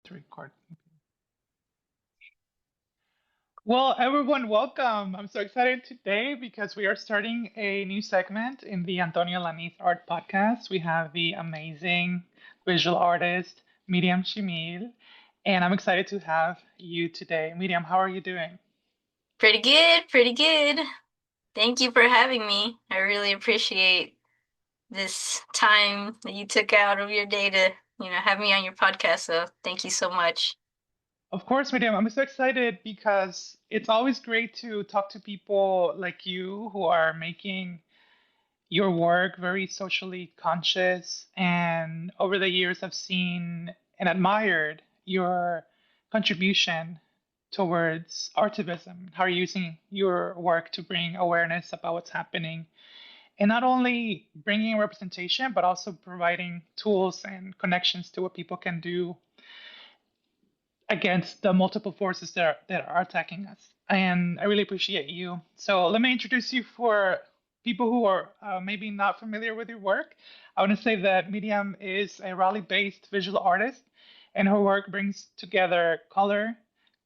To record. Well, everyone, welcome. I'm so excited today because we are starting a new segment in the Antonio Laniz Art Podcast. We have the amazing visual artist, Miriam Ximil, and I'm excited to have you today. Miriam, how are you doing? Pretty good, pretty good. Thank you for having me. I really appreciate this time that you took out of your day to, have me on your podcast. So thank you so much. Of course, Miriam, I'm so excited because it's always great to talk to people like you who are making your work very socially conscious. And over the years, I've seen and admired your contribution towards artivism, how you're using your work to bring awareness about what's happening. And not only bringing representation, but also providing tools and connections to what people can do against the multiple forces that are attacking us. And I really appreciate you. So let me introduce you for people who are maybe not familiar with your work. I want to say that Miriam is a Raleigh-based visual artist, and her work brings together color,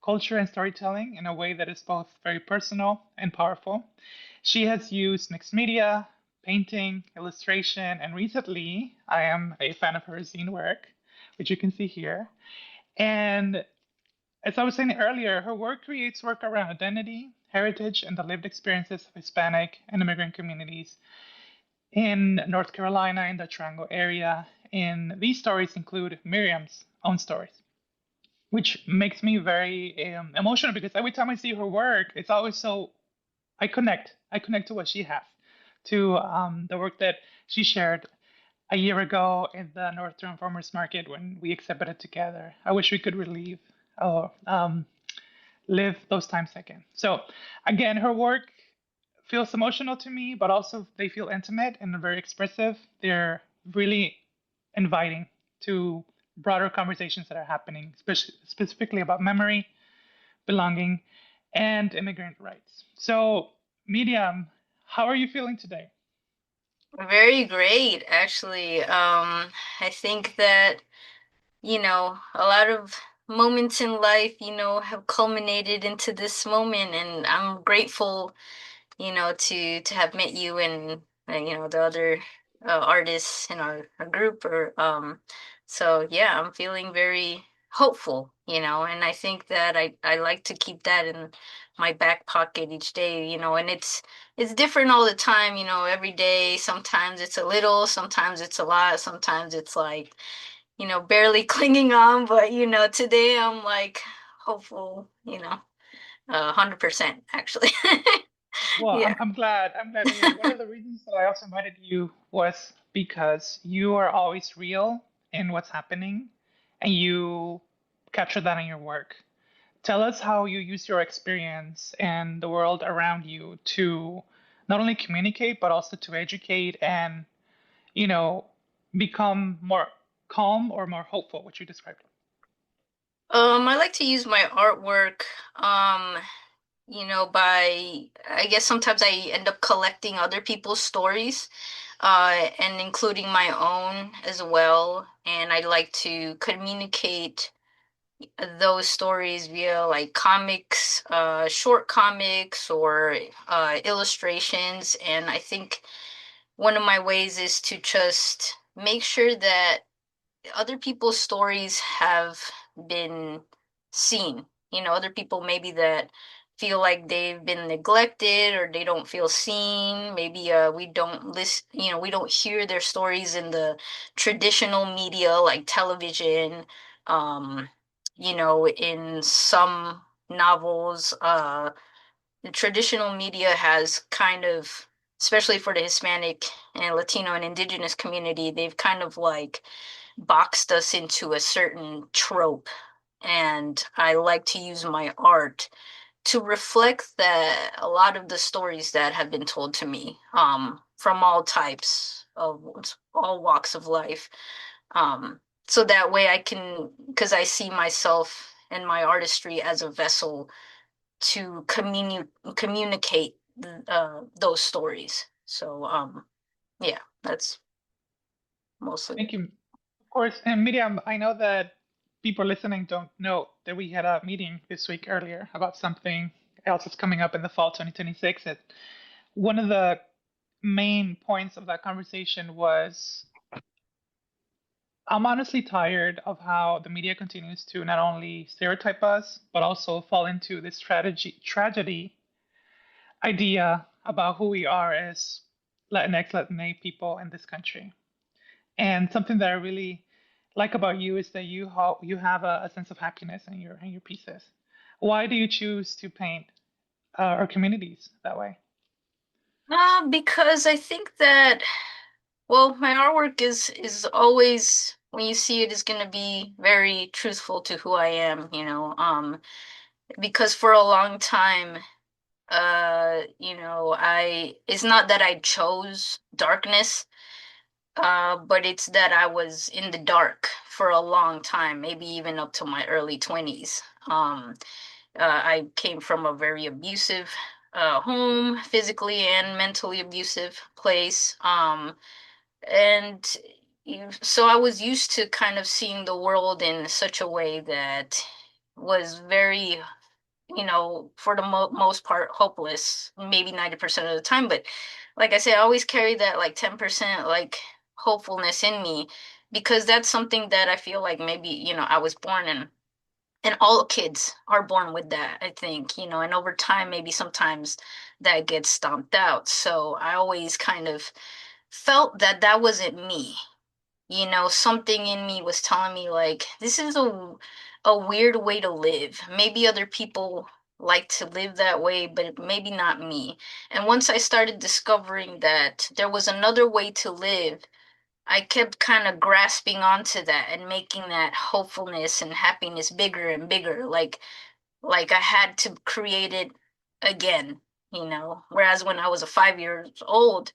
culture, and storytelling in a way that is both very personal and powerful. She has used mixed media, painting, illustration, and recently I am a fan of her zine work, which you can see here. And as I was saying earlier, her work creates work around identity, heritage, and the lived experiences of Hispanic and immigrant communities in North Carolina in the Triangle area. And these stories include Miriam's own stories, which makes me very emotional because every time I see her work, it's always so I connect. I connect to what she has, to the work that she shared a year ago in the Northern Farmers Market when we exhibited together. I wish we could relive or live those times again. So, again, her work feels emotional to me, but also they feel intimate and very expressive. They're really inviting to broader conversations that are happening, specifically about memory, belonging, and immigrant rights. So, Miriam, how are you feeling today? Very great, actually. I think that, a lot of moments in life, have culminated into this moment, and I'm grateful to have met you and the other artists in our group or so yeah, I'm feeling very hopeful, and I think that I like to keep that in my back pocket each day, and it's different all the time, every day. Sometimes it's a little, sometimes it's a lot, sometimes it's like, barely clinging on, but today I'm like hopeful, 100% actually. Well, I'm, Yeah. I'm glad. I'm glad to hear. One of the reasons that I also invited you was because you are always real in what's happening and you capture that in your work. Tell us how you use your experience and the world around you to not only communicate, but also to educate and, you know, become more calm or more hopeful, which you described. I like to use my artwork, by, I guess sometimes I end up collecting other people's stories, and including my own as well. And I like to communicate those stories via like comics, short comics or illustrations. And I think one of my ways is to just make sure that other people's stories have been seen. Other people maybe that feel like they've been neglected or they don't feel seen. Maybe we don't listen, we don't hear their stories in the traditional media like television. Um, in some novels, the traditional media has kind of, especially for the Hispanic and Latino and Indigenous community, they've kind of like boxed us into a certain trope. And I like to use my art to reflect that a lot of the stories that have been told to me, from all types of all walks of life. So that way I can, because I see myself and my artistry as a vessel to communicate those stories. So yeah, that's mostly. Thank you. Of course. And Miriam, I know that people listening don't know that we had a meeting this week earlier about something else that's coming up in the fall 2026. One of the main points of that conversation was I'm honestly tired of how the media continues to not only stereotype us, but also fall into this tragedy idea about who we are as Latinx, Latina people in this country. And something that I really like about you is that you have a sense of happiness in your pieces. Why do you choose to paint our communities that way? Because I think that, well, my artwork is always, when you see it, is going to be very truthful to who I am, you know. Because for a long time, it's not that I chose darkness, but it's that I was in the dark for a long time, maybe even up to my early 20s. I came from a very abusive home, physically and mentally abusive place. And so I was used to kind of seeing the world in such a way that was very, for the most part, hopeless, maybe 90% of the time. But like I said, I always carry that like 10% like hopefulness in me, because that's something that I feel like maybe, I was born in. And all kids are born with that, I think, and over time, maybe sometimes that gets stomped out. So I always kind of felt that that wasn't me. Something in me was telling me like this is a weird way to live. Maybe other people like to live that way, but maybe not me. And once I started discovering that there was another way to live, I kept kind of grasping onto that and making that hopefulness and happiness bigger and bigger. Like I had to create it again. Whereas when I was a 5 years old,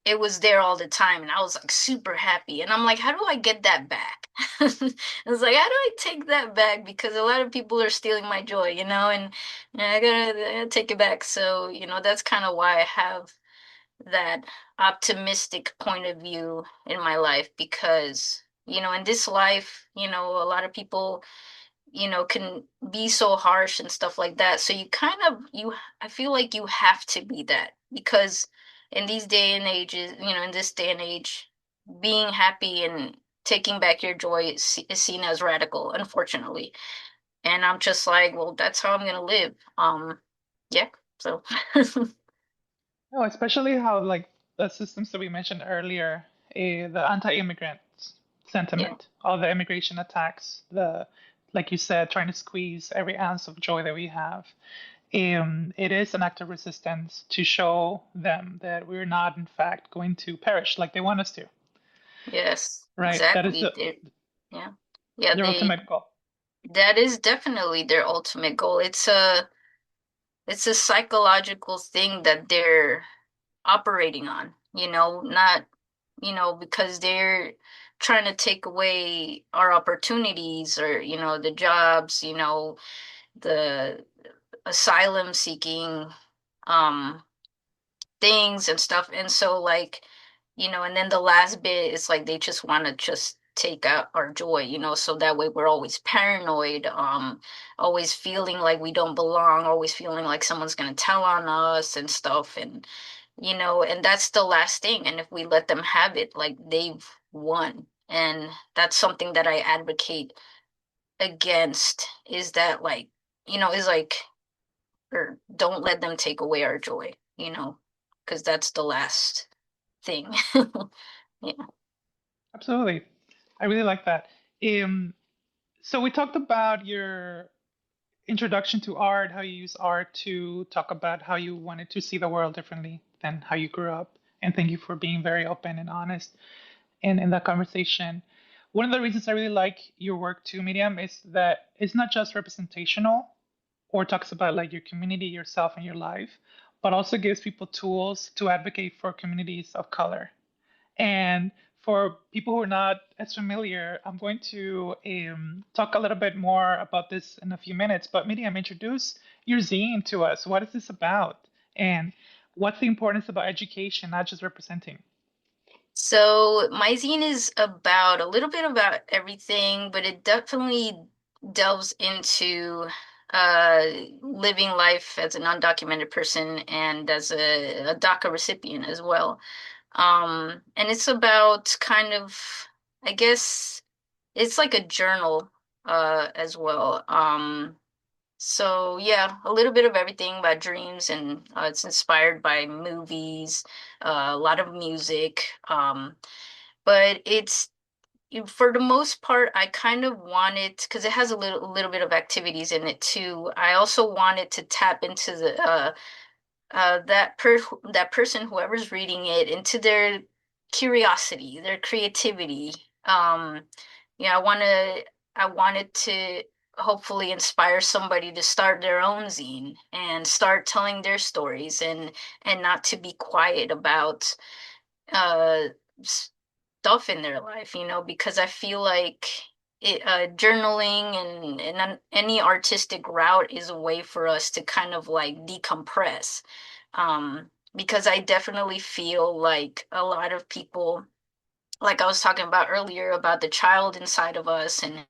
it was there all the time and I was like super happy. And I'm like, how do I get that back? It's like, how do I take that back? Because a lot of people are stealing my joy, and I gotta take it back. So, that's kind of why I have that optimistic point of view in my life because, in this life, a lot of people can be so harsh and stuff like that. So I feel like you have to be that because in these day and ages, in this day and age, being happy and taking back your joy is seen as radical, unfortunately. And I'm just like, well, that's how I'm gonna live. Yeah. So No, especially how like the systems that we mentioned earlier, the anti-immigrant yeah. sentiment, all the immigration attacks, the like you said, trying to squeeze every ounce of joy that we have. It is an act of resistance to show them that we're not, in fact, going to perish like they want us to. Yes, Right? That is exactly. Yeah. Yeah, their ultimate goal. that is definitely their ultimate goal. It's a psychological thing that they're operating on, not, because they're trying to take away our opportunities or, the jobs, the asylum seeking um things and stuff. And so like, and then the last bit is like they just want to just take out our joy, so that way we're always paranoid, always feeling like we don't belong, always feeling like someone's gonna tell on us and stuff. And and that's the last thing. And if we let them have it, like they've won. And that's something that I advocate against is that like, is like, or don't let them take away our joy, because that's the last thing. Yeah. Absolutely. I really like that. Um, so we talked about your introduction to art, how you use art to talk about how you wanted to see the world differently than how you grew up. And thank you for being very open and honest in that conversation. One of the reasons I really like your work too, Miriam, is that it's not just representational or talks about like your community, yourself, and your life, but also gives people tools to advocate for communities of color. And for people who are not as familiar, I'm going to talk a little bit more about this in a few minutes. But Miriam, introduce your zine to us. What is this about? And what's the importance about education, not just representing? So my zine is about a little bit about everything, but it definitely delves into uh, living life as an undocumented person and as a DACA recipient as well. And it's about kind of, I guess, it's like a journal as well. So yeah, a little bit of everything about dreams, and it's inspired by movies, a lot of music. But it's for the most part, I kind of wanted because it has a little bit of activities in it too. I also wanted to tap into the that person, whoever's reading it, into their curiosity, their creativity. Yeah, I wanted to hopefully inspire somebody to start their own zine and start telling their stories, and not to be quiet about uh stuff in their life, because I feel like journaling and any artistic route is a way for us to kind of like decompress. Because I definitely feel like a lot of people, like I was talking about earlier, about the child inside of us and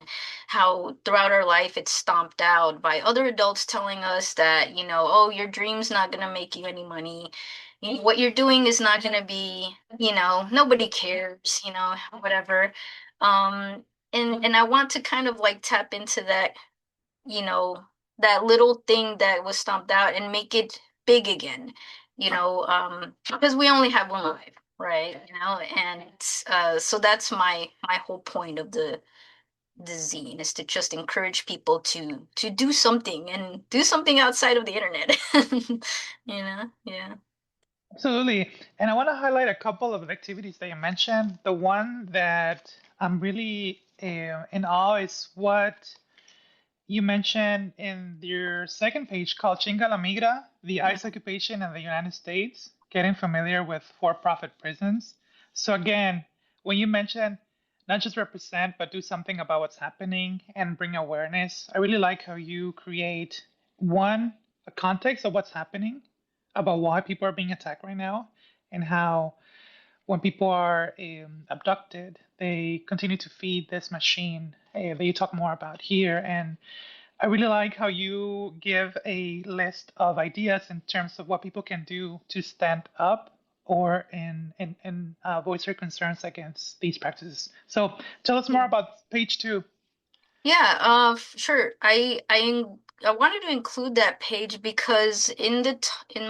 how throughout our life it's stomped out by other adults telling us that, oh, your dream's not going to make you any money. What you're doing is not going to be, nobody cares, whatever. And I want to kind of like tap into that, you know, that little thing that was stomped out and make it big again, because we only have one life, right? And so that's my whole point of the zine, is to just encourage people to do something and do something outside of the internet. Yeah. Absolutely. And I want to highlight a couple of activities that you mentioned. The one that I'm really in awe is what you mentioned in your second page called Chinga la Migra, the ICE occupation in the United States, getting familiar with for-profit prisons. So again, when you mention not just represent, but do something about what's happening and bring awareness, I really like how you create one, a context of what's happening, about why people are being attacked right now, and how when people are abducted, they continue to feed this machine that you talk more about here. And I really like how you give a list of ideas in terms of what people can do to stand up or in voice their concerns against these practices. So tell us more Yeah. about page two. Yeah, sure. I wanted to include that page because in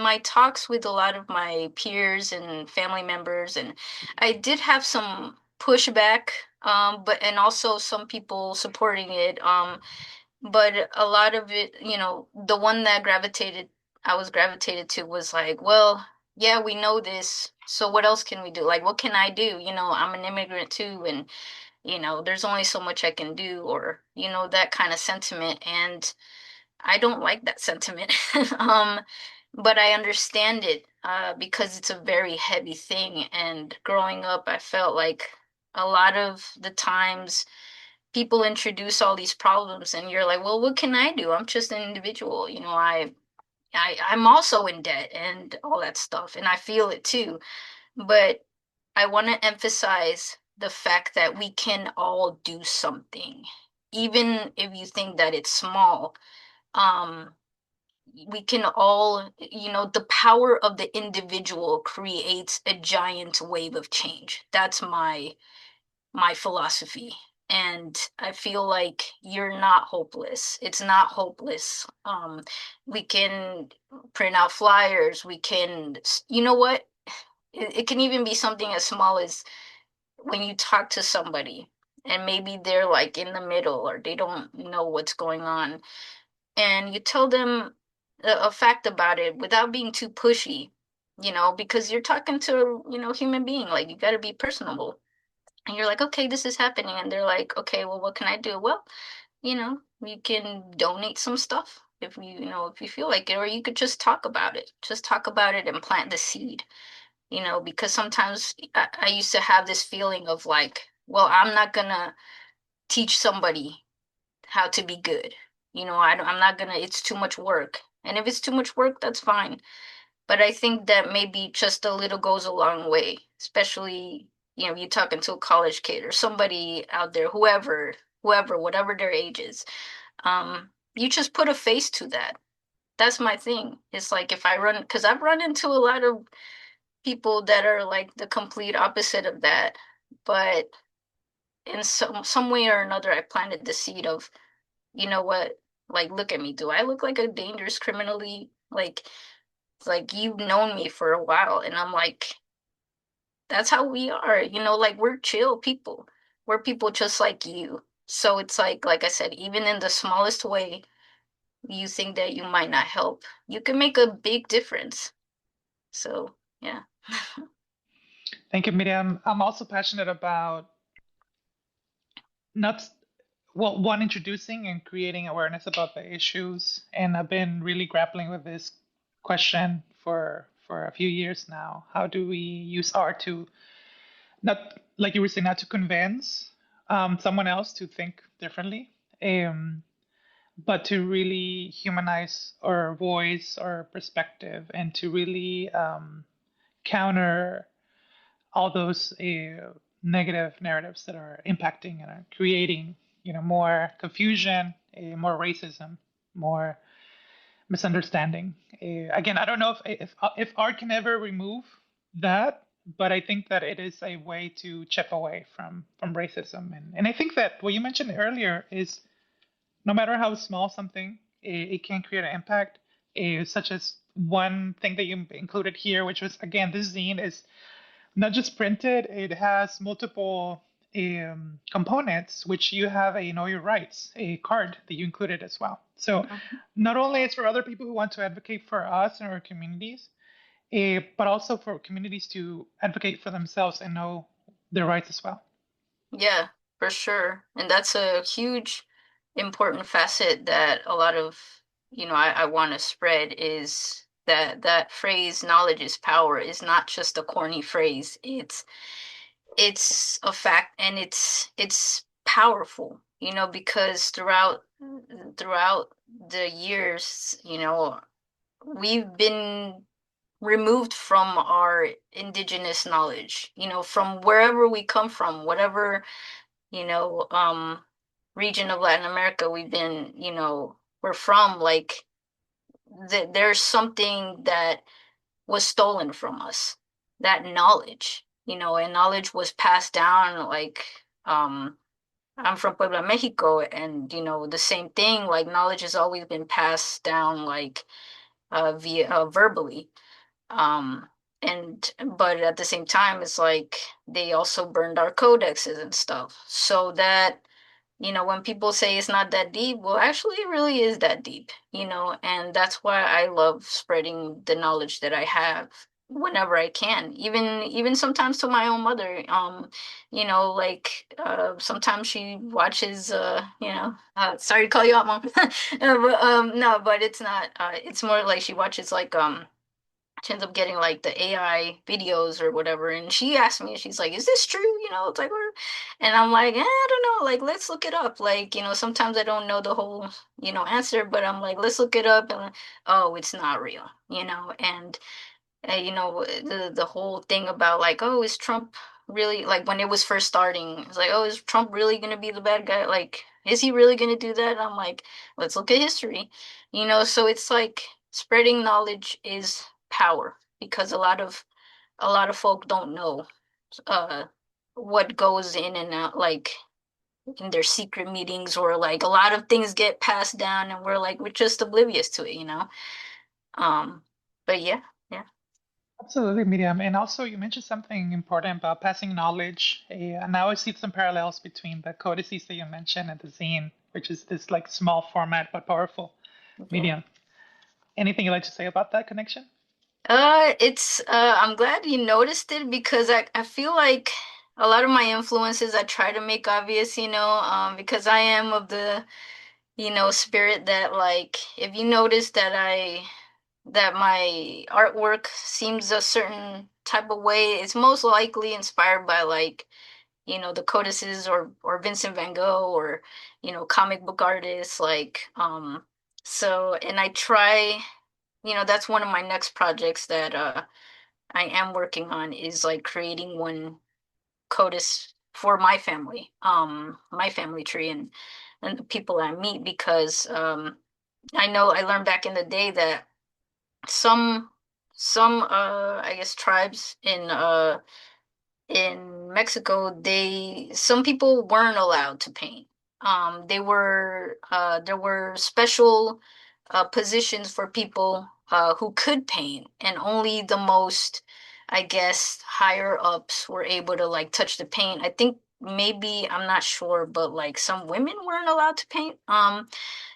my talks with a lot of my peers and family members, and I did have some pushback, but and also some people supporting it. But a lot of it, the one that I was gravitated to was like, well, yeah, we know this, so what else can we do? Like, what can I do? I'm an immigrant too, and there's only so much I can do, or, that kind of sentiment. And I don't like that sentiment. Um, but I understand it because it's a very heavy thing. And growing up, I felt like a lot of the times people introduce all these problems, and you're like, well, what can I do? I'm just an individual. I'm also in debt and all that stuff, and I feel it too. But I want to emphasize the fact that we can all do something, even if you think that it's small. Um, we can all, the power of the individual creates a giant wave of change. That's my philosophy. And I feel like you're not hopeless. It's not hopeless. We can print out flyers. We can, you know what? It can even be something as small as when you talk to somebody and maybe they're like in the middle or they don't know what's going on, and you tell them a fact about it without being too pushy, because you're talking to, human being, like you got to be personable. And you're like, okay, this is happening. And they're like, okay, well, what can I do? Well, you can donate some stuff if you feel like it, or you could just talk about it. Just talk about it and plant the seed, because sometimes I used to have this feeling of like, well, I'm not gonna teach somebody how to be good. I'm not gonna, it's too much work. And if it's too much work, that's fine. But I think that maybe just a little goes a long way, especially, you're talking to a college kid or somebody out there, whoever. whoever, whatever their age is. You just put a face to that. That's my thing. It's like if I run, because I've run into a lot of people that are like the complete opposite of that, but in some way or another, I planted the seed of, you know what, like look at me. Do I look like a dangerous criminally? Like it's like you've known me for a while, and I'm like, that's how we are, like we're chill people. We're people just like you. So it's like I said, even in the smallest way, you think that you might not help, you can make a big difference. So, yeah. Thank you, Miriam. I'm also passionate about not well, one, introducing and creating awareness about the issues, and I've been really grappling with this question for a few years now. How do we use art to, not like you were saying, not to convince someone else to think differently, um, but to really humanize our voice or perspective, and to really counter all those negative narratives that are impacting and are creating, more confusion, more racism, more misunderstanding. Again, I don't know if art can ever remove that, but I think that it is a way to chip away from racism. And I think that what you mentioned earlier is, no matter how small something, it can create an impact. Such as one thing that you included here, which was, again, this zine is not just printed, it has multiple components, which you have a know your rights, a card that you included as well. So Mhm. not only it's for other people who want to advocate for us and our communities, but also for communities to advocate for themselves and know their rights as well. Yeah, for sure. And that's a huge important facet that a lot of, I want to spread is that phrase knowledge is power is not just a corny phrase. It's a fact, and it's powerful, because throughout the years, we've been removed from our indigenous knowledge, from wherever we come from, whatever, you know, um, region of Latin America we're from, like there's something that was stolen from us, that knowledge, and knowledge was passed down, like, I'm from Puebla, Mexico, and the same thing, like knowledge has always been passed down, like via verbally. Um, and but at the same time, it's like they also burned our codexes and stuff. So that, when people say it's not that deep, well, actually, it really is that deep, and that's why I love spreading the knowledge that I have whenever I can, even sometimes to my own mother. Like sometimes she watches, sorry to call you out, mom. No, but it's not, it's more like she watches like she ends up getting like the AI videos or whatever. And she asked me, she's like, is this true? It's like, and I'm like, I don't know. Like, let's look it up. Like, sometimes I don't know the whole, answer, but I'm like, let's look it up. And oh, it's not real, and the whole thing about like, oh, is Trump really, like when it was first starting, it's like, oh, is Trump really gonna be the bad guy? Like, is he really gonna do that? I'm like, let's look at history, so it's like spreading knowledge is power, because a lot of folk don't know uh what goes in and out, like in their secret meetings, or like a lot of things get passed down and we're just oblivious to it. um but yeah, yeah. Absolutely, Miriam. And also, you mentioned something important about passing knowledge. And I always see some parallels between the codices that you mentioned and the zine, which is this like small format but powerful Okay. medium. Anything you'd like to say about that connection? It's I'm glad you noticed it, because I feel like a lot of my influences I try to make obvious, because I am of the, spirit that, like, if you notice that my artwork seems a certain type of way, it's most likely inspired by, like, the codices, or Vincent van Gogh, or comic book artists, like, so, and I try, that's one of my next projects that I am working on, is like creating one codice for my family tree and the people I meet because I know I learned back in the day that some I guess tribes in Mexico, some people weren't allowed to paint. There were special positions for people who could paint, and only the most, I guess, higher ups were able to like touch the paint. I think maybe I'm not sure, but like some women weren't allowed to paint.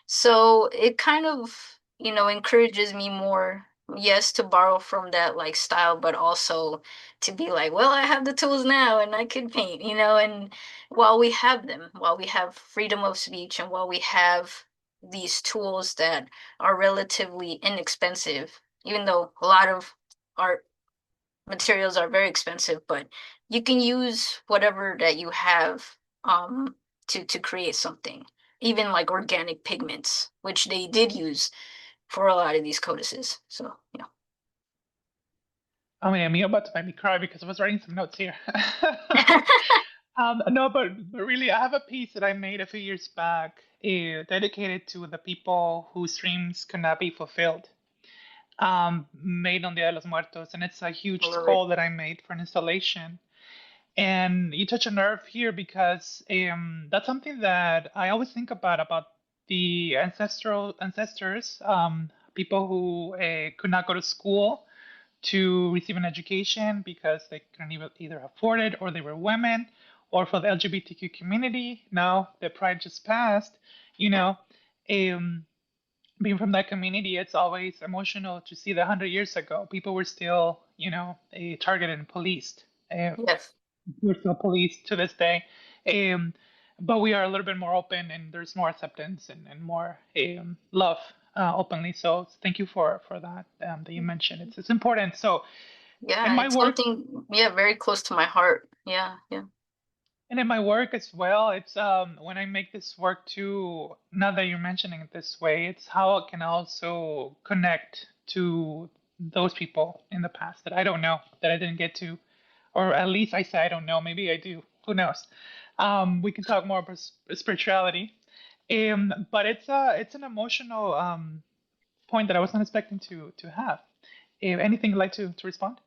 So it kind of, encourages me more, yes, to borrow from that like style, but also to be like, well, I have the tools now and I can paint, and while we have them, while we have freedom of speech and while we have these tools that are relatively inexpensive, even though a lot of art materials are very expensive, but you can use whatever that you have to create something. Even like organic pigments, which they did use for a lot of these codices. So, yeah. Oh man, you're about to make me cry because I was writing some notes here. No, but really, I have a piece that I made a few years back, dedicated to the people whose dreams could not be fulfilled, made on Dia de los Muertos, and it's a I huge love it. scroll that I made for an installation. And you touch a nerve here because that's something that I always think about the ancestors, people who could not go to school to receive an education because they couldn't either afford it, or they were women, or for the LGBTQ community. Now that Pride just passed, you know, um, being from that community, it's always emotional to see that 100 years ago, people were still, targeted and policed. Yes. We're still policed to this day. Um, but we are a little bit more open, and there's more acceptance and more love openly. So thank you for that, that you mentioned. It's important. So in Yeah, my it's work, something, yeah, very close to my heart. Yeah, yeah. and in my work as well, it's when I make this work too. Now that you're mentioning it this way, it's how it can also connect to those people in the past that I don't know, that I didn't get to, or at least I say I don't know. Maybe I do. Who knows? We can talk more about spirituality. But it's an emotional point that I was not expecting to have. Anything you'd like to respond?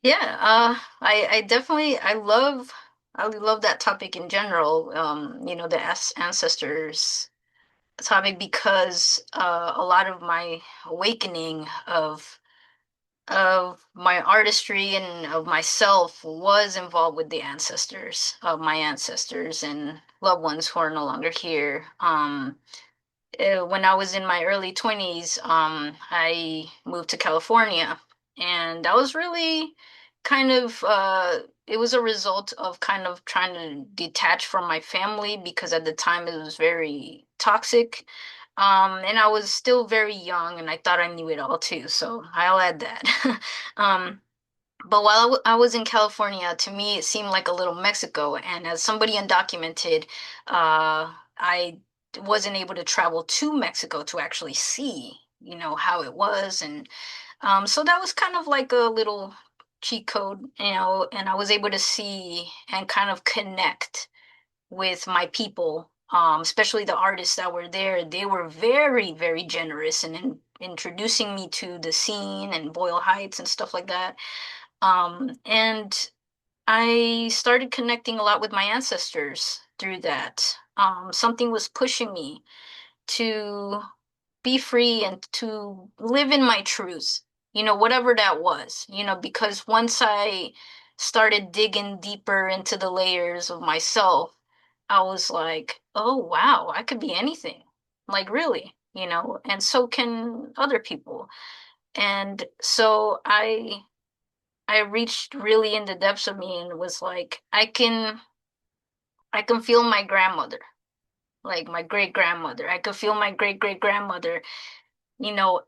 Yeah, I definitely I love that topic in general. The ancestors topic because a lot of my awakening of my artistry and of myself was involved with the ancestors of my ancestors and loved ones who are no longer here. When I was in my early 20s, I moved to California, and I was really kind of it was a result of kind of trying to detach from my family because at the time it was very toxic. And I was still very young, and I thought I knew it all too, so I'll add that. Um, but while I was in California, to me, it seemed like a little Mexico. And as somebody undocumented, I wasn't able to travel to Mexico to actually see, how it was. And so that was kind of like a little cheat code, and I was able to see and kind of connect with my people, especially the artists that were there. They were very, very generous in introducing me to the scene and Boyle Heights and stuff like that. And I started connecting a lot with my ancestors through that. Something was pushing me to be free and to live in my truth, whatever that was, because once I started digging deeper into the layers of myself, I was like, oh, wow, I could be anything. Like, really, and so can other people. And so I reached really in the depths of me and was like, I can feel my grandmother, like my great grandmother. I could feel my great great grandmother,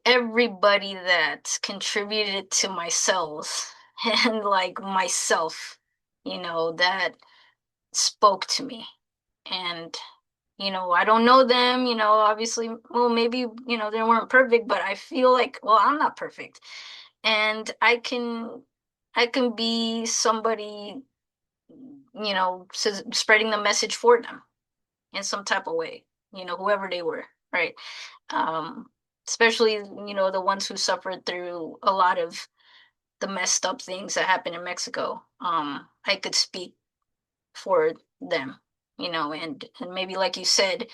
everybody that contributed to my cells and like myself, that spoke to me. And, I don't know them, obviously, well, maybe, they weren't perfect, but I feel like, well, I'm not perfect. And I can be somebody spreading the message for them in some type of way, whoever they were, right? Um, Especially, the ones who suffered through a lot of the messed up things that happened in Mexico. I could speak for them, and maybe like you said,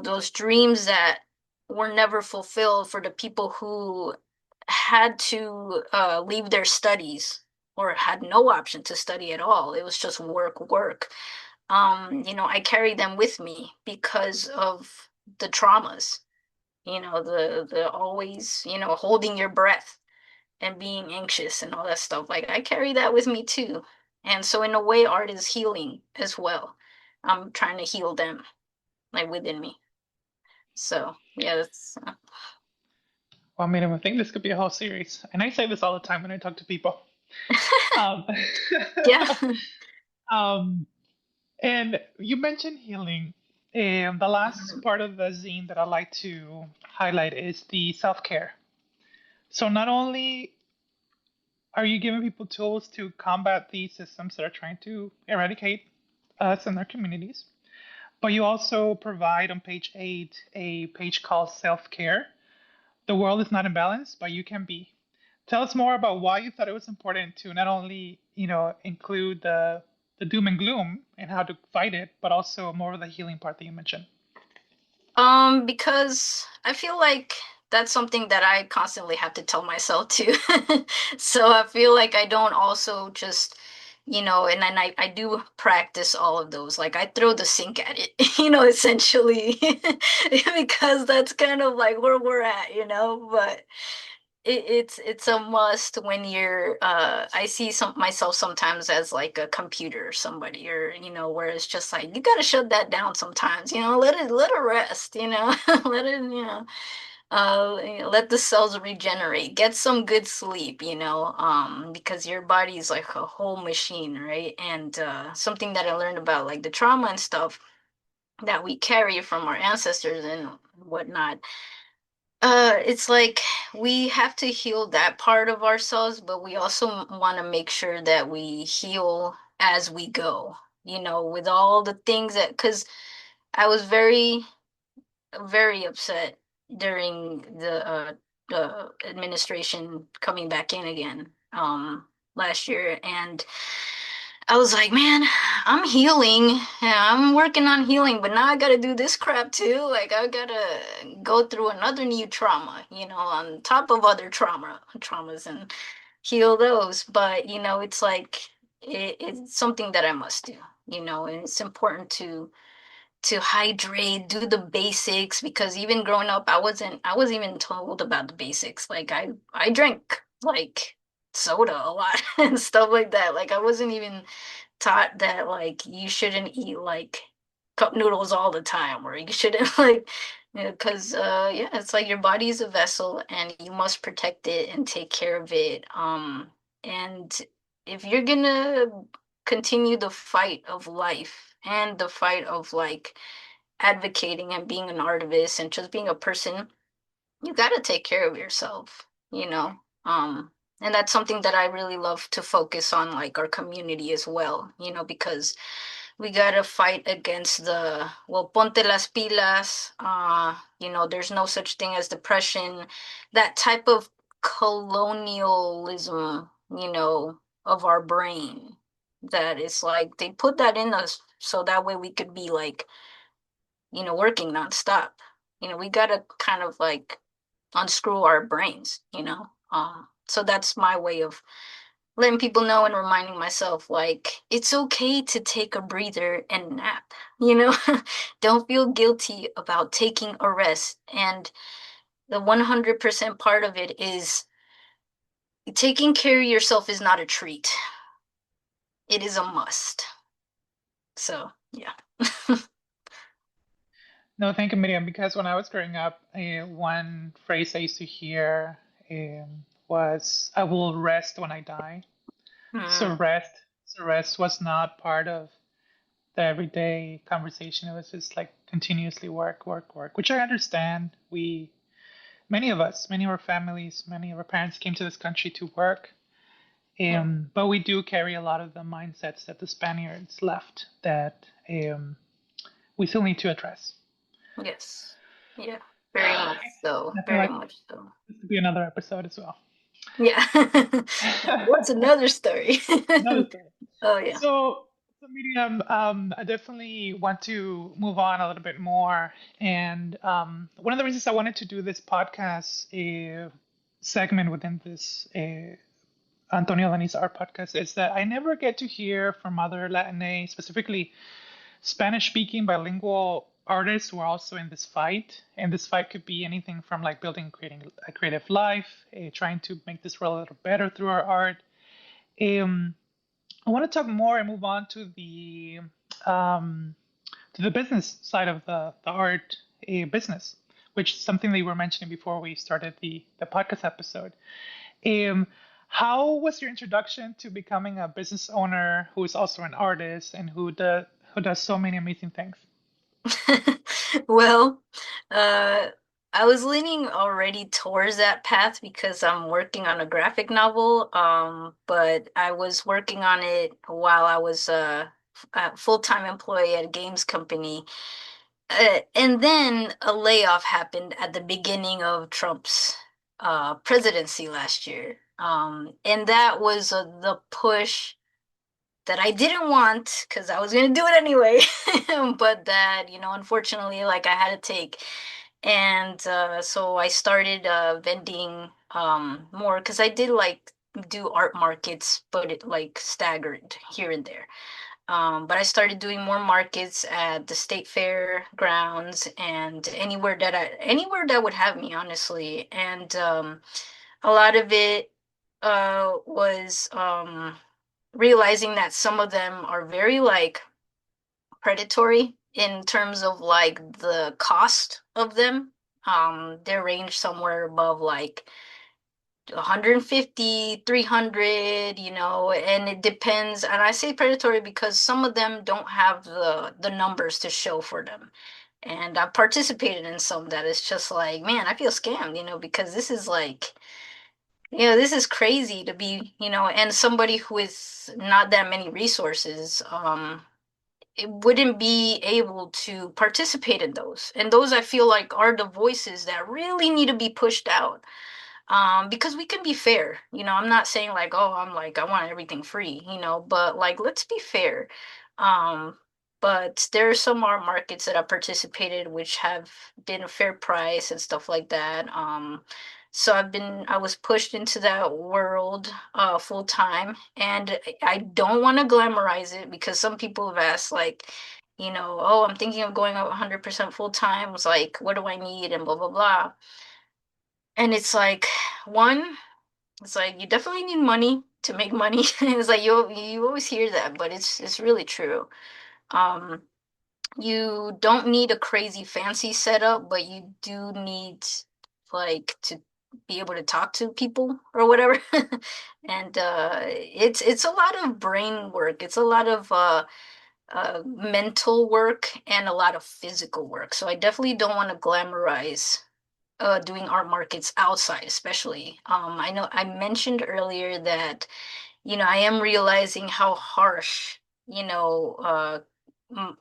those dreams that were never fulfilled for the people who had to leave their studies or had no option to study at all. It was just work, work. I carry them with me because of the traumas, the always, holding your breath and being anxious and all that stuff. Like I carry that with me too. And so in a way, art is healing as well. I'm trying to heal them like within me. So yeah, that's Well, Miriam, I think this could be a whole series, and I say this all the time when I talk to people. Um, yeah. um, and you mentioned healing. And the last Mhm. part of the zine that I like to highlight is the self-care. So not only are you giving people tools to combat these systems that are trying to eradicate us and their communities, but you also provide on page 8 a page called self-care. The world is not in balance, but you can be. Tell us more about why you thought it was important to not only, include the doom and gloom and how to fight it, but also more of the healing part that you mentioned. Because I feel like that's something that I constantly have to tell myself too. So I feel like I don't also just, and then I do practice all of those. Like I throw the sink at it, essentially, because that's kind of like where we're at, but it's a must when you're I see myself sometimes as like a computer or somebody, or where it's just like you gotta shut that down sometimes, let it rest, let it, let the cells regenerate, get some good sleep, because your body is like a whole machine, right? And something that I learned about like the trauma and stuff that we carry from our ancestors and whatnot, it's like we have to heal that part of ourselves, but we also want to make sure that we heal as we go, with all the things because I was very, very upset during the administration coming back in again, last year. And I was like, man, I'm healing. Yeah, I'm working on healing, but now I gotta do this crap too. Like I gotta go through another new trauma, on top of other traumas and heal those. But it's like it's something that I must do, and it's important to hydrate, do the basics, because even growing up, I wasn't even told about the basics. Like I drank like soda a lot and stuff like that. Like I wasn't even taught that like you shouldn't eat like cup noodles all the time, or you shouldn't like, because yeah, it's like your body is a vessel and you must protect it and take care of it. And if you're gonna continue the fight of life and the fight of like advocating and being an artist and just being a person, you got to take care of yourself, you know? Um, and that's something that I really love to focus on, like our community as well, because we got to fight against well, ponte las pilas, there's no such thing as depression, that type of colonialism, of our brain, that is like they put that in us so that way we could be like, working nonstop. We gotta kind of like unscrew our brains, So that's my way of letting people know and reminding myself, like, it's okay to take a breather and nap, you know? Don't feel guilty about taking a rest. And the 100% part of it is taking care of yourself is not a treat. It is a must. So, yeah. No, thank you, Miriam, because when I was growing up, one phrase I used to hear was, I will rest when I die. So Mm, rest was not part of the everyday conversation. It was just like continuously work, work, work, which I understand. Many of us, many of our families, many of our parents came to this country to work. Yeah. But we do carry a lot of the mindsets that the Spaniards left that we still need to address. Yes. Yeah. Very much so. I feel Very like much so. this could be another episode as well. Yeah. What's another story? Another story. Oh yeah. So Miriam, I definitely want to move on a little bit more. And one of the reasons I wanted to do this podcast segment within this Antonio Dani's Art podcast is that I never get to hear from other Latinx, specifically Spanish-speaking bilingual artists who are also in this fight. And this fight could be anything from like creating a creative life, trying to make this world a little better through our art. Um, I want to talk more and move on um, to the business side of the art business, which is something that you were mentioning before we started the podcast episode. Um, how was your introduction to becoming a business owner who is also an artist and who does so many amazing things? Well, uh, I was leaning already towards that path because I'm working on a graphic novel. But I was working on it while I was a full-time employee at a games company. And then a layoff happened at the beginning of Trump's presidency last year. And that was the push that I didn't want because I was gonna do it anyway, but that, unfortunately, like I had to take. And so I started vending more because I did like do art markets, but it like staggered here and there. But I started doing more markets at the state fair grounds and anywhere that would have me, honestly. And a lot of it was realizing that some of them are very like predatory in terms of like the cost of them. They range somewhere above like 150, 300, and it depends. And I say predatory because some of them don't have the numbers to show for them. And I've participated in some that it's just like, man, I feel scammed, because this is like, this is crazy to be, and somebody who is not that many resources, it wouldn't be able to participate in those. And those I feel like are the voices that really need to be pushed out. Because we can be fair. I'm not saying like, oh, I'm like, I want everything free, but like, let's be fair. Um, but there are some art markets that I participated which have been a fair price and stuff like that. So I was pushed into that world full time, and I don't want to glamorize it because some people have asked like, oh, I'm thinking of going 100% full time. It's like, what do I need and blah blah blah. And it's like, one, it's like you definitely need money to make money. It's like you always hear that, but it's really true. Um, you don't need a crazy fancy setup, but you do need like to be able to talk to people or whatever. And it's a lot of brain work. It's a lot of mental work and a lot of physical work. So I definitely don't want to glamorize doing art markets outside, especially. I know I mentioned earlier that, I am realizing how harsh, m-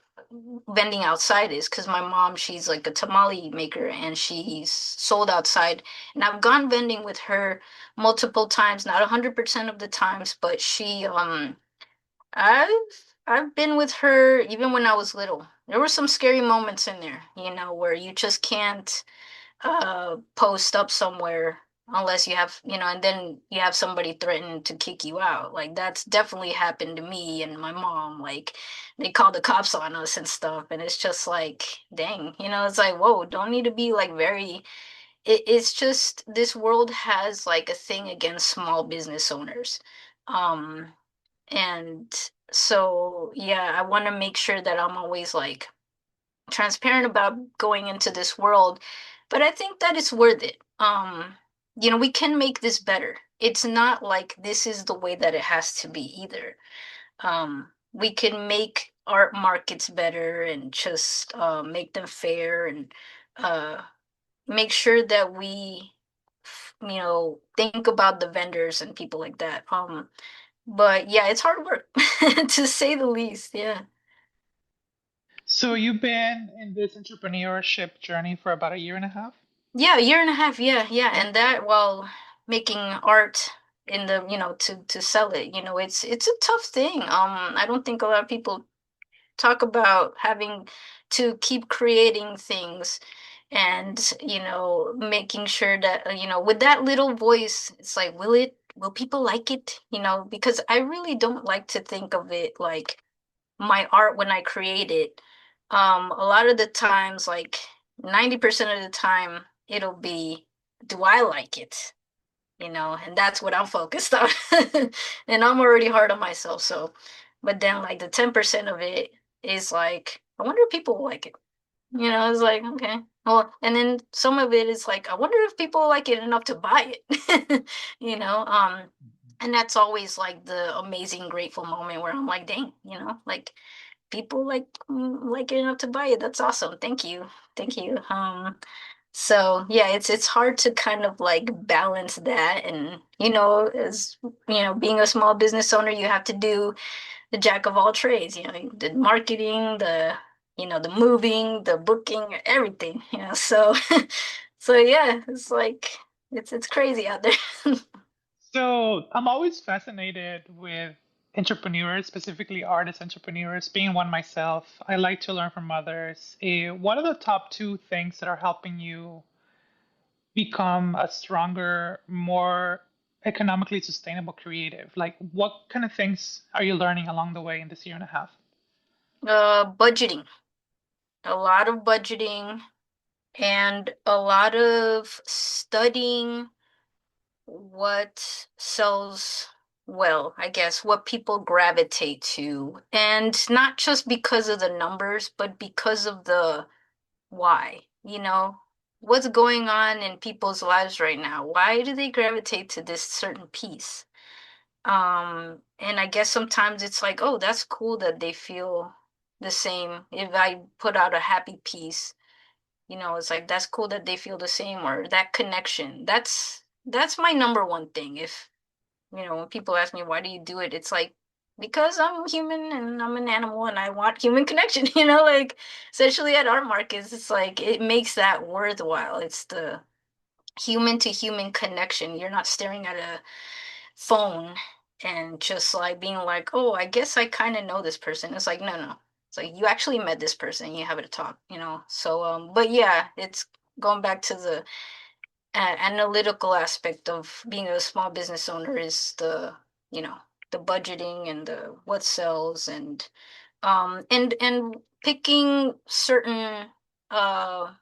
vending outside is because my mom, she's like a tamale maker and she's sold outside. And I've gone vending with her multiple times, not 100% of the times, but I've I've been with her even when I was little. There were some scary moments in there, where you just can't post up somewhere unless you have, and then you have somebody threaten to kick you out. Like that's definitely happened to me and my mom. Like they called the cops on us and stuff, and it's just like, dang, it's like, whoa, don't need to be like very. It's just this world has like a thing against small business owners. Um, and so yeah, I want to make sure that I'm always like transparent about going into this world, but I think that it's worth it. We can make this better. It's not like this is the way that it has to be either. We can make art markets better and just make them fair and uh, make sure that we think about the vendors and people like that. But yeah, it's hard work to say the least. Yeah. So you've been in this entrepreneurship journey for about a year and a half? Yeah, a year and a half. Yeah, yeah. And that while making art in the, to sell it, it's a tough thing. I don't think a lot of people talk about having to keep creating things and, making sure that, with that little voice, it's like, will people like it? Because I really don't like to think of it like my art when I create it. A lot of the times, like 90% of the time, it'll be, do I like it? And that's what I'm focused on. And I'm already hard on myself, so but then like the 10% of it is like, I wonder if people will like it. It's like, okay. Well, and then some of it is like, I wonder if people like it enough to buy it. You know, um, and that's always like the amazing, grateful moment where I'm like, dang, like people like it enough to buy it. That's awesome. Thank you. Thank you. So yeah, it's hard to kind of like balance that. And as being a small business owner, you have to do the jack of all trades, the marketing, the moving, the booking, everything, so so yeah, it's like it's crazy out there. So I'm always fascinated with entrepreneurs, specifically artist entrepreneurs, being one myself. I like to learn from others. What are the top two things that are helping you become a stronger, more economically sustainable creative? Like, what kind of things are you learning along the way in this year and a half? Budgeting, a lot of budgeting and a lot of studying what sells well, I guess, what people gravitate to. And not just because of the numbers, but because of the why, what's going on in people's lives right now? Why do they gravitate to this certain piece? And I guess sometimes it's like, oh, that's cool that they feel the same. If I put out a happy piece, it's like that's cool that they feel the same or that connection. That's my number one thing. If when people ask me why do you do it, it's like because I'm human and I'm an animal and I want human connection, like especially at art markets, it's like it makes that worthwhile. It's the human to human connection. You're not staring at a phone and just like being like, oh, I guess I kind of know this person. It's like, no, no. It's like you actually met this person, you have a talk, So, but yeah, it's going back to the analytical aspect of being a small business owner is you know, the budgeting and the what sells and picking certain uh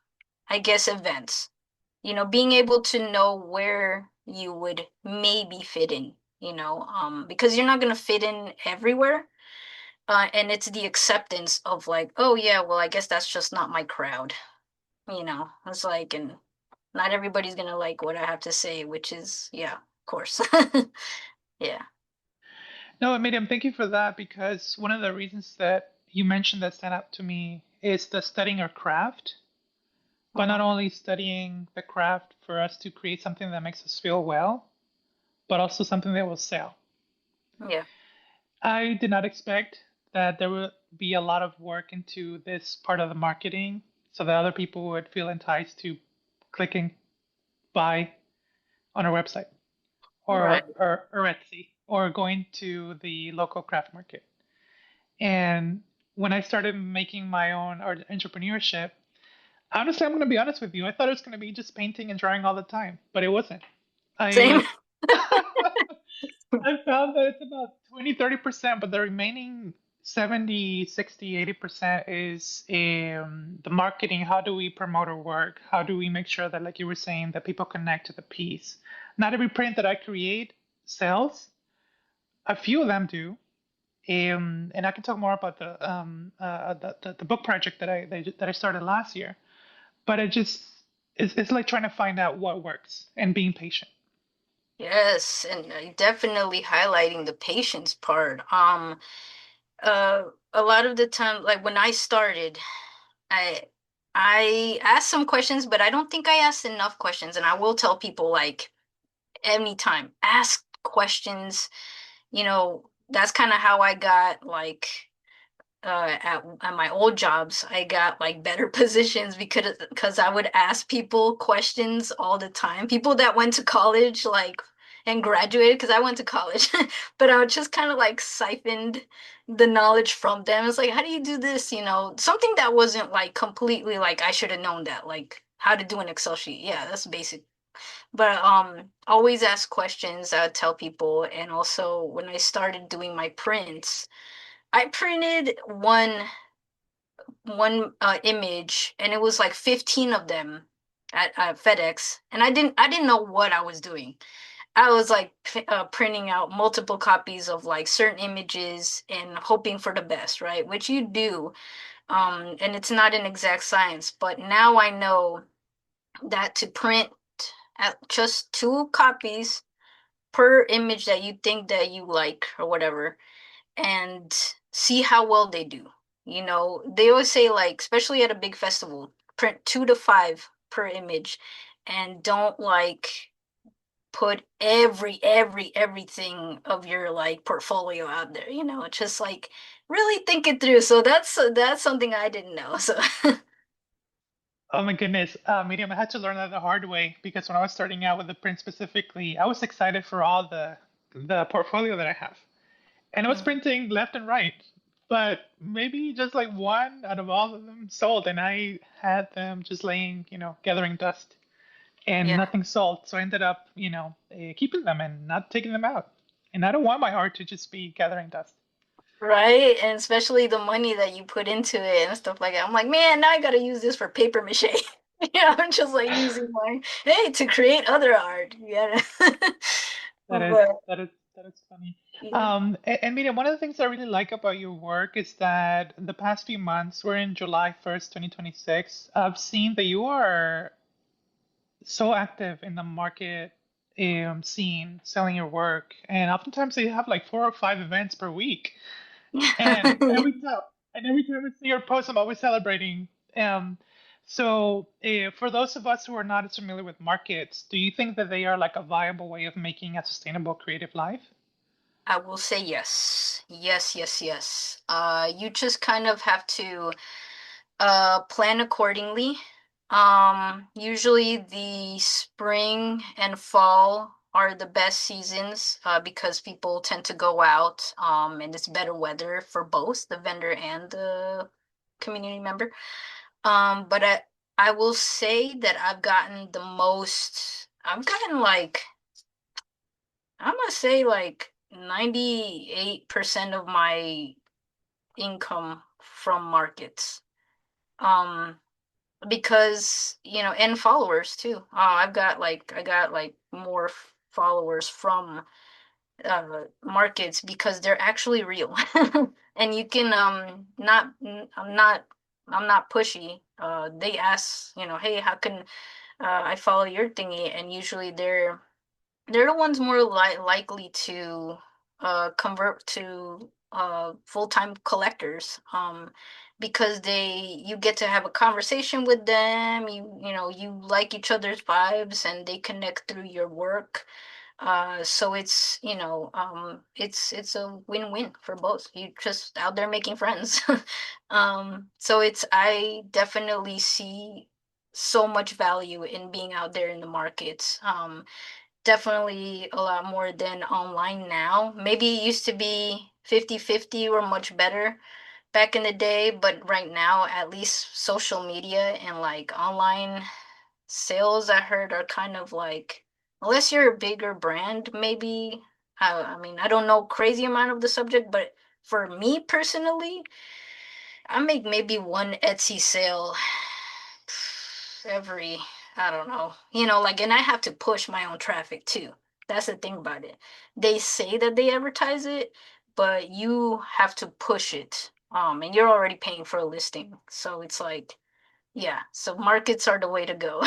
I guess events. Being able to know where you would maybe fit in, because you're not gonna fit in everywhere. And it's the acceptance of like, oh yeah, well, I guess that's just not my crowd. It's like, and not everybody's gonna like what I have to say, which is, yeah, of course. Yeah. No, Miriam, thank you for that because one of the reasons that you mentioned that stand out to me is the studying our craft, but not Hmm. only studying the craft for us to create something that makes us feel well, but also something that will sell. Yeah. I did not expect that there would be a lot of work into this part of the marketing so that other people would feel enticed to clicking buy on our website Right. or Etsy or going to the local craft market. And when I started making my own art entrepreneurship, honestly, I'm going to be honest with you. I thought it was going to be just painting and drawing all the time, but it wasn't. Same. I I found that it's about 20-30%, but the remaining 70, 60, 80% is the marketing. How do we promote our work? How do we make sure that, like you were saying, that people connect to the piece? Not every print that I create sells. A few of them do. And I can talk more about the book project that I started last year. But it just it's like trying to find out what works and being patient. Yes, and definitely highlighting the patience part. Uh, a lot of the time, like when I started, I asked some questions, but I don't think I asked enough questions. And I will tell people like anytime. Ask questions. That's kind of how I got like at my old jobs, I got like better positions because I would ask people questions all the time. People that went to college like and graduated because I went to college, but I would just kind of like siphoned the knowledge from them. It's like, how do you do this? Something that wasn't like completely like I should have known that, like how to do an Excel sheet. Yeah, that's basic. But always ask questions. I would tell people, and also when I started doing my prints. I printed one image, and it was like 15 of them at FedEx, and I didn't know what I was doing. I was like printing out multiple copies of like certain images and hoping for the best, right? Which you do, and it's not an exact science, but now I know that to print at just two copies per image that you think that you like or whatever and see how well they do. They always say, like, especially at a big festival, print 2 to 5 per image and don't like put everything of your like portfolio out there. Just like really think it through. So that's something I didn't know. So Oh my goodness, Miriam, I had to learn that the hard way because when I was starting out with the print specifically, I was excited for all the portfolio that I have. And I was printing left and right, but maybe just like one out of all of them sold, and I had them just laying, gathering dust, and yeah. nothing sold. So I ended up, keeping them and not taking them out. And I don't want my art to just be gathering dust. Right? And especially the money that you put into it and stuff like that. I'm like, man, now I gotta use this for paper mache. I'm just like using my hey to create other art. Yeah. That is But that is that is funny. yeah. And Miriam, one of the things I really like about your work is that the past few months, we're in July 1st, 2026. I've seen that you are so active in the market scene, selling your work, and oftentimes you have like 4 or 5 events per week. And every time, I see your post, I'm always celebrating. Um, for those of us who are not as familiar with markets, do you think that they are like a viable way of making a sustainable creative life? I will say yes. Yes, yes, yes. You just kind of have to plan accordingly. Usually the spring and fall are the best seasons because people tend to go out and it's better weather for both the vendor and the community member. But I will say that I've gotten like I'm gonna say like 98% of my income from markets. Um, because and followers too. I got like more followers from markets because they're actually real. And you can not I'm not pushy. They ask, hey, how can I follow your thingy? And usually they're the ones more likely to convert to full-time collectors because you get to have a conversation with them. You like each other's vibes and they connect through your work. So it's a win-win for both. You just out there making friends. So I definitely see so much value in being out there in the markets. Definitely a lot more than online now. Maybe it used to be 50-50 or much better back in the day, but right now, at least social media and like online sales, I heard are kind of like, unless you're a bigger brand, maybe. I mean, I don't know crazy amount of the subject, but for me personally, I make maybe one Etsy sale every, I don't know, like, and I have to push my own traffic too. That's the thing about it. They say that they advertise it, but you have to push it. And you're already paying for a listing. So it's like, yeah, so markets are the way to go.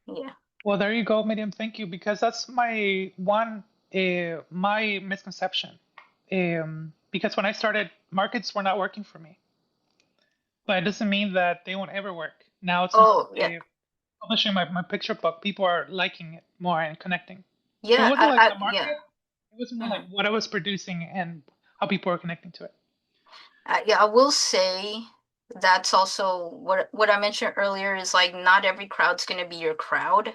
Yeah. Well, there you go, Miriam. Thank you, because that's my misconception. Because when I started, markets were not working for me, but it doesn't mean that they won't ever work. Now it's just Oh, yeah. publishing my picture book, people are liking it more and connecting. So it Yeah, wasn't like the yeah. market, it was more like Mhm. what I was producing and how people are connecting to it. Yeah, I will say that's also what I mentioned earlier is like not every crowd's going to be your crowd.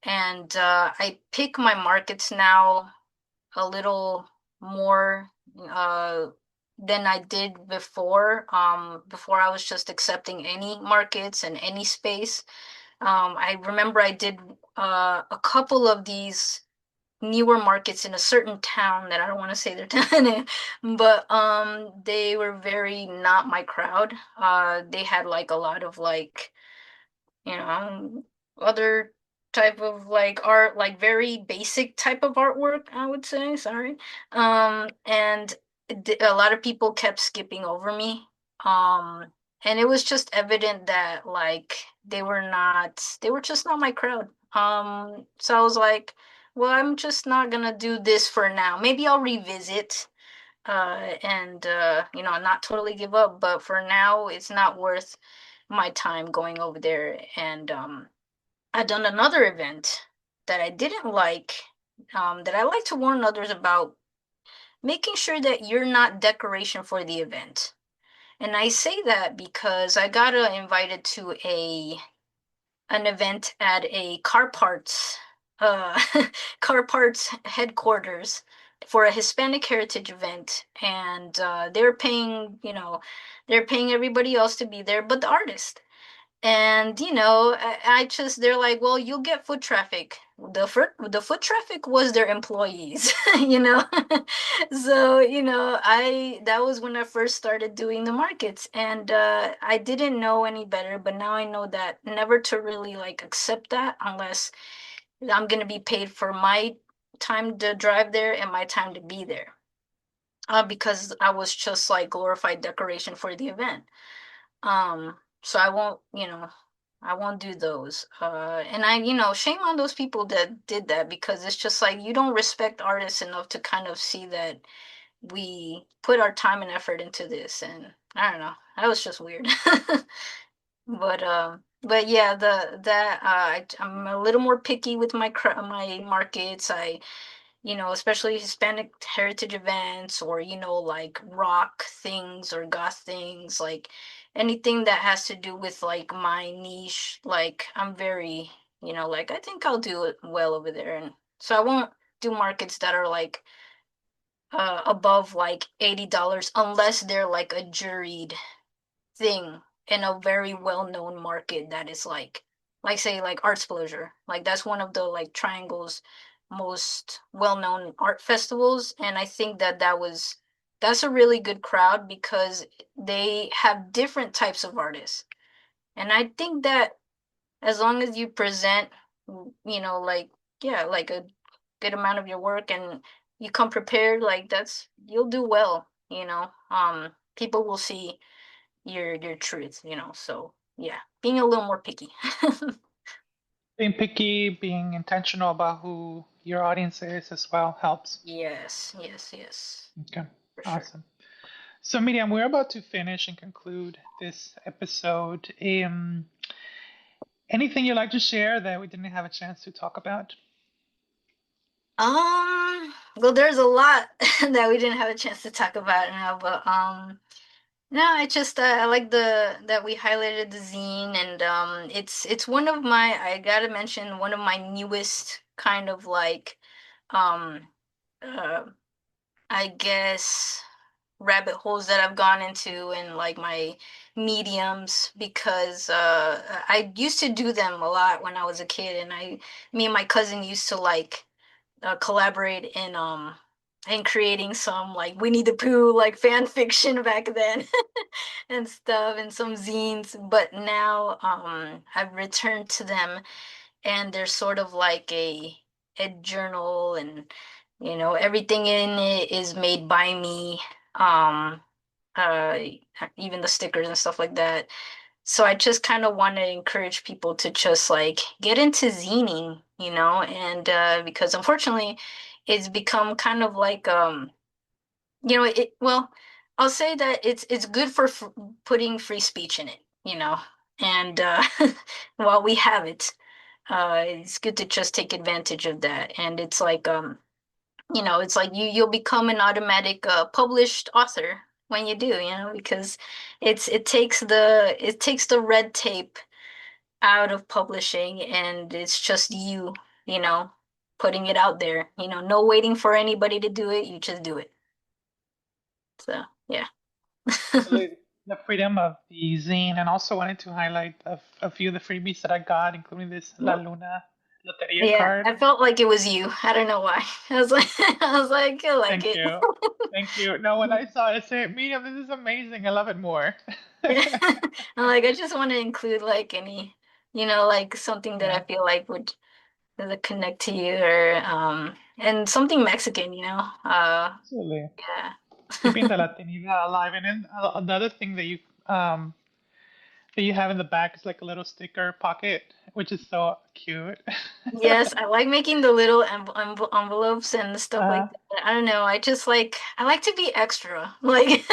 And I pick my markets now a little more than I did before. Before I was just accepting any markets and any space. I remember I did a couple of these newer markets in a certain town that I don't want to say their town name, but they were very not my crowd. They had like a lot of like other type of like art, like very basic type of artwork, I would say. Sorry. And a lot of people kept skipping over me. Um, and it was just evident that like they were just not my crowd. So I was like, well, I'm just not gonna do this for now. Maybe I'll revisit and not totally give up, but for now it's not worth my time going over there. And I done another event that I didn't like, that I like to warn others about, making sure that you're not decoration for the event. And I say that because I got invited to a an event at a car parts uh car parts headquarters for a Hispanic heritage event, and they're paying everybody else to be there but the artist. And I just they're like, well, you'll get foot traffic. The foot traffic was their employees, you know. So, I that was when I first started doing the markets, and I didn't know any better, but now I know that never to really like accept that unless I'm gonna be paid for my time to drive there and my time to be there. Because I was just like glorified decoration for the event. So I won't do those. And shame on those people that did that, because it's just like you don't respect artists enough to kind of see that we put our time and effort into this. And I don't know, that was just weird. But yeah, I'm a little more picky with my markets. Especially Hispanic heritage events, or, like rock things or goth things, like anything that has to do with like my niche. Like I'm very, like I think I'll do it well over there. And so I won't do markets that are like above like $80 unless they're like a juried thing in a very well-known market that is like say like Artsplosion. Like that's one of the like Triangle's most well-known art festivals, and I think that's a really good crowd because they have different types of artists. And I think that as long as you present, like, yeah, like a good amount of your work, and you come prepared, like you'll do well. People will see your truth, so yeah, being a little more picky. Being picky, being intentional about who your audience is as well helps. Yes, yes, yes, Okay, for sure. awesome. So, Miriam, we're about to finish and conclude this episode. Anything you'd like to share that we didn't have a chance to talk about? Well, there's a lot that we didn't have a chance to talk about now, but no, I just I like the that we highlighted the zine, and it's one of my, I gotta mention, one of my newest kind of like um uh I guess rabbit holes that I've gone into in like my mediums, because I used to do them a lot when I was a kid, and me and my cousin used to like collaborate in creating some like Winnie the Pooh like fan fiction back then and stuff, and some zines. But now I've returned to them, and they're sort of like a journal, and everything in it is made by me. Um uh Even the stickers and stuff like that. So I just kind of want to encourage people to just like get into zining, and because unfortunately it's become kind of like well, I'll say that it's good for putting free speech in it. And while we have it, it's good to just take advantage of that. And it's like it's like you'll become an automatic published author when you do, because it takes the red tape out of publishing, and it's just you know, putting it out there. No waiting for anybody to do it. You just do it. So, yeah. Absolutely. The freedom of the zine, and also wanted to highlight a few of the freebies that I got, including this La Yep. Luna Loteria Yeah, card. I felt like it was you. I don't know why. I was like, I was like, I like Thank it. you. Thank you. No, when I saw it, I said, Miriam, this is amazing. I love it more. Yeah. I'm like, I just want to include like any, like something that Yeah, I feel like would connect to you, or and something Mexican, absolutely. yeah. Keeping the Latinidad alive. And then another thing um that you have in the back is like a little sticker pocket, which is so cute. Yes, I like making the little envelopes and stuff like uh, that. I don't know. I like to be extra. Like,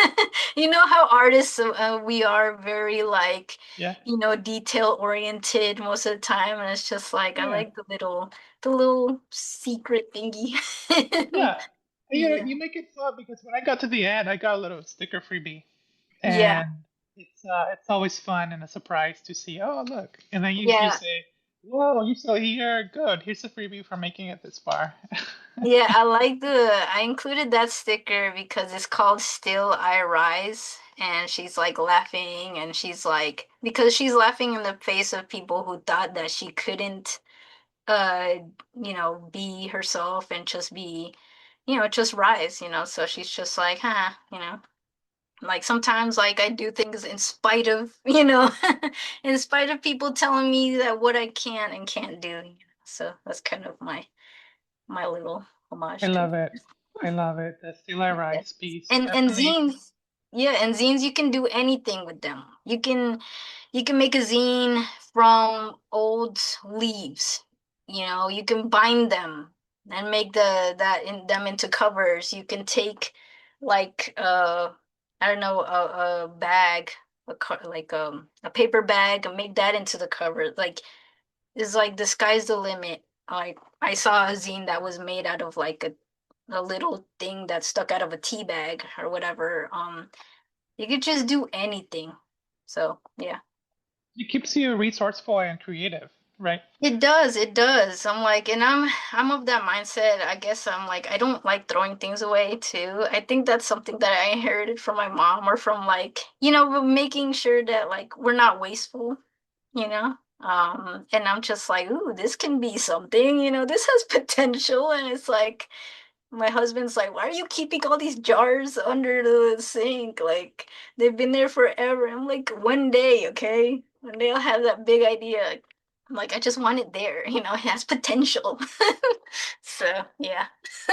you know how artists we are very like, yeah, detail oriented most of the time, and it's just like I yeah, like the little secret thingy. yeah. And, Yeah. you make it fun because when I got to the end, I got a little sticker freebie, Yeah. and it's always fun and a surprise to see. Oh, look, and then you Yeah. say, "Whoa, you're still here? Good. Here's a freebie for making it this far." Yeah, I included that sticker because it's called Still I Rise, and she's like laughing, and she's like, because she's laughing in the face of people who thought that she couldn't uh be herself and just be, just rise, so she's just like, like sometimes like I do things in spite of, in spite of people telling me that what I can and can't do, so that's kind of my little I homage to love it. it. I love it. The Still I Yes. Rise piece And definitely. zines, yeah, and zines you can do anything with them. You can make a zine from old leaves. You can bind them and make them into covers. You can take like I don't know, a bag, like a paper bag, and make that into the cover. Like, it's like the sky's the limit. Like, I saw a zine that was made out of like a little thing that stuck out of a tea bag or whatever. You could just do anything. So, yeah. It keeps you resourceful and creative, right? It does, it does. I'm like, and I'm of that mindset. I guess I'm like, I don't like throwing things away too. I think that's something that I inherited from my mom, or from like, making sure that like we're not wasteful, you know? And I'm just like, ooh, this can be something, this has potential. And it's like, my husband's like, why are you keeping all these jars under the sink? Like, they've been there forever. I'm like, one day, okay? One day I'll have that big idea. I'm like, I just want it there, it has potential. So, yeah.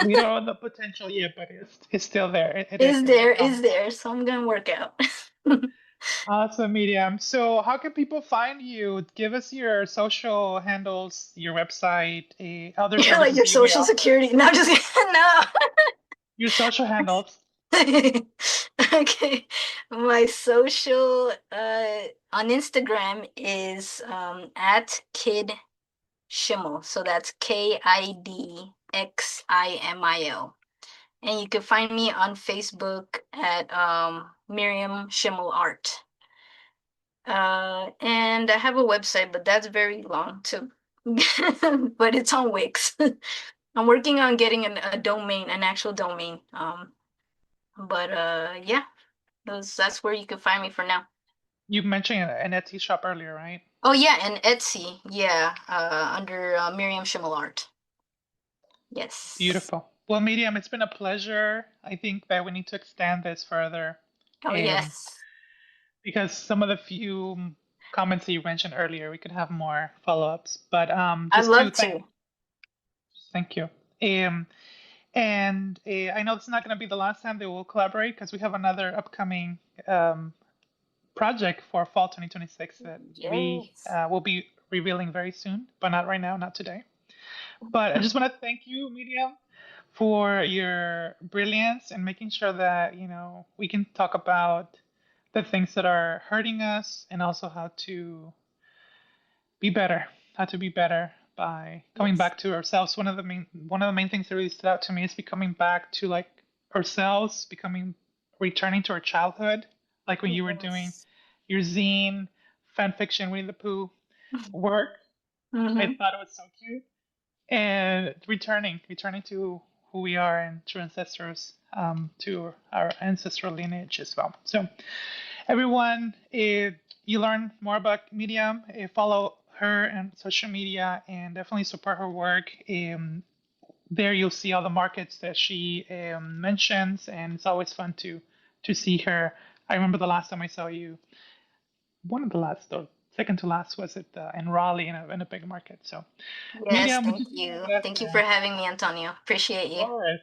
We don't know the potential yet, but it's still there. It is, Is and will there, come. is there. So I'm gonna work out. Awesome, Medium. So, how can people find you? Give us your social handles, your website, other You're like services your that you may social offer. security. No, just no. Your social handles. Okay. My social on Instagram is at Kid Ximil. So that's KIDXIMIL. And you can find me on Facebook at Miriam Ximil Art. And I have a website, but that's very long too. But it's on Wix. I'm working on getting a domain, an actual domain. But yeah, that's where you can find me for now. You mentioned an Etsy shop earlier, right? Oh yeah, and Etsy, yeah, under Miriam Ximil Art. Yes. Beautiful. Well, Medium, it's been a pleasure. I think that we need to extend this further, Oh um, yes. because some of the few comments that you mentioned earlier, we could have more follow-ups. But I'd just to love to. thank you. And I know this is not going to be the last time that we'll collaborate because we have another upcoming um, project for fall 2026 that we Yes. will be revealing very soon, but not right now, not today. But I just want to thank you, Miriam, for your brilliance and making sure that we can talk about the things that are hurting us, and also how to be better, how to be better by coming Yes. back to ourselves. One of the main things that really stood out to me is becoming back to like ourselves, becoming returning to our childhood, like when you were doing Yes. your zine, fan fiction, Winnie the Pooh work. I Mm-hmm. thought it was so cute. And returning to who we are and to ancestors, to our ancestral lineage as well. So everyone, if you learn more about Miriam, follow her on social media and definitely support her work. There you'll see all the markets that she mentions, and it's always fun to see her. I remember the last time I saw you, one of the last, or second to last, was it in Raleigh in a big market. So Yes, Miriam, thank you. muchísimas Thank you for gracias. having me, Antonio. Appreciate Of you. course.